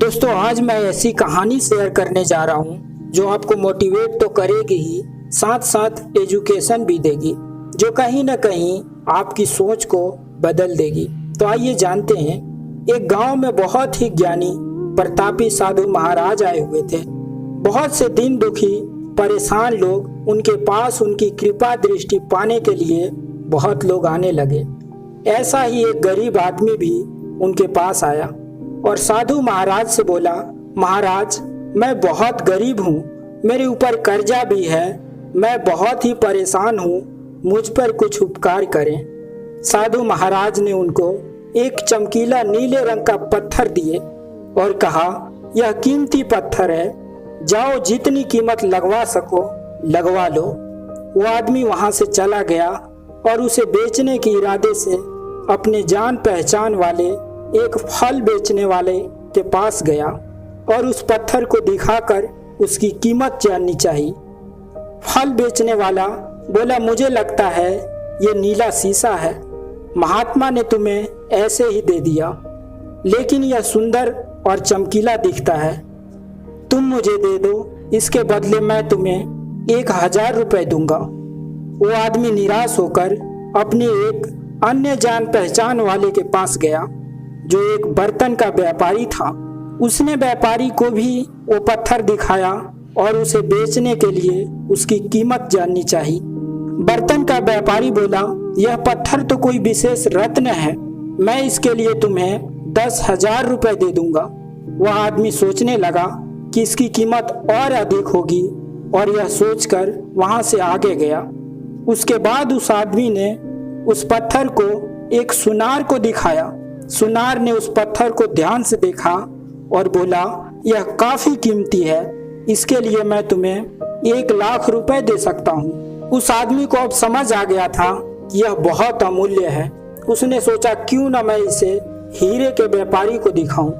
दोस्तों, आज मैं ऐसी कहानी शेयर करने जा रहा हूँ जो आपको मोटिवेट तो करेगी ही, साथ साथ एजुकेशन भी देगी, जो कहीं ना कहीं आपकी सोच को बदल देगी। तो आइए जानते हैं। एक गांव में बहुत ही ज्ञानी प्रतापी साधु महाराज आए हुए थे। बहुत से दीन दुखी परेशान लोग उनके पास उनकी कृपा दृष्टि पाने के लिए बहुत लोग आने लगे। ऐसा ही एक गरीब आदमी भी उनके पास आया और साधु महाराज से बोला, महाराज, मैं बहुत गरीब हूँ, मेरे ऊपर कर्जा भी है, मैं बहुत ही परेशान हूँ, मुझ पर कुछ उपकार करें। साधु महाराज ने उनको एक चमकीला नीले रंग का पत्थर दिए और कहा, यह कीमती पत्थर है, जाओ जितनी कीमत लगवा सको लगवा लो। वो आदमी वहां से चला गया और उसे बेचने के इरादे से अपने जान पहचान वाले एक फल बेचने वाले के पास गया और उस पत्थर को दिखाकर उसकी कीमत जाननी चाहिए। फल बेचने वाला बोला, मुझे लगता है ये नीला शीशा है, महात्मा ने तुम्हें ऐसे ही दे दिया, लेकिन यह सुंदर और चमकीला दिखता है, तुम मुझे दे दो, इसके बदले मैं तुम्हें 1000 रुपये दूंगा। वो आदमी निराश होकर अपने एक अन्य जान पहचान वाले के पास गया जो एक बर्तन का व्यापारी था। उसने व्यापारी को भी वो पत्थर दिखाया और उसे बेचने के लिए उसकी कीमत जाननी चाहिए। बर्तन का व्यापारी बोला, यह पत्थर तो कोई विशेष रत्न है, मैं इसके लिए तुम्हें 10,000 रुपये दे दूंगा। वह आदमी सोचने लगा कि इसकी कीमत और अधिक होगी और यह सोचकर वहां से आगे गया। उसके बाद उस आदमी ने उस पत्थर को एक सुनार को दिखाया। सुनार ने उस पत्थर को ध्यान से देखा और बोला, यह काफी कीमती है, इसके लिए मैं तुम्हें 1,00,000 रुपए दे सकता हूँ। उस आदमी को अब समझ आ गया था कि यह बहुत अमूल्य है। उसने सोचा, क्यों न मैं इसे हीरे के व्यापारी को दिखाऊं।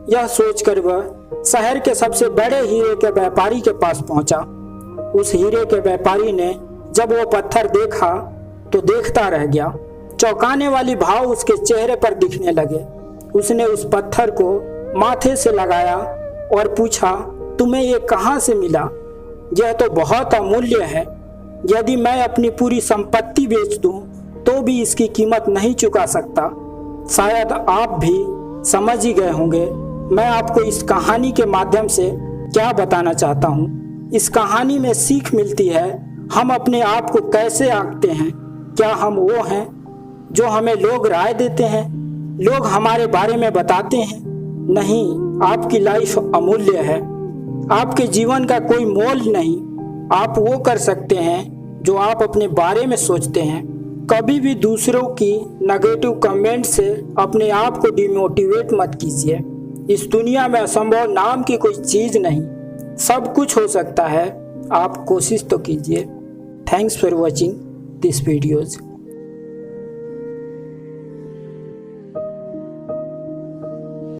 यह सोचकर वह शहर के सबसे बड़े हीरे के व्यापारी के पास पहुंचा। उस हीरे के व्यापारी ने जब वो पत्थर देखा तो देखता रह गया। चौंकाने वाली भाव उसके चेहरे पर दिखने लगे। उसने उस पत्थर को माथे से लगाया और पूछा, तुम्हें ये कहाँ से मिला? यह तो बहुत अमूल्य है, यदि मैं अपनी पूरी संपत्ति बेच दूं तो भी इसकी कीमत नहीं चुका सकता। शायद आप भी समझ ही गए होंगे मैं आपको इस कहानी के माध्यम से क्या बताना चाहता हूँ। इस कहानी में सीख मिलती है, हम अपने आप को कैसे आंकते हैं। क्या हम वो हैं जो हमें लोग राय देते हैं, लोग हमारे बारे में बताते हैं? नहीं, आपकी लाइफ अमूल्य है, आपके जीवन का कोई मोल नहीं। आप वो कर सकते हैं जो आप अपने बारे में सोचते हैं। कभी भी दूसरों की नेगेटिव कमेंट से अपने आप को डिमोटिवेट मत कीजिए। इस दुनिया में असंभव नाम की कोई चीज़ नहीं, सब कुछ हो सकता है, आप कोशिश तो कीजिए। Thanks for watching this videos.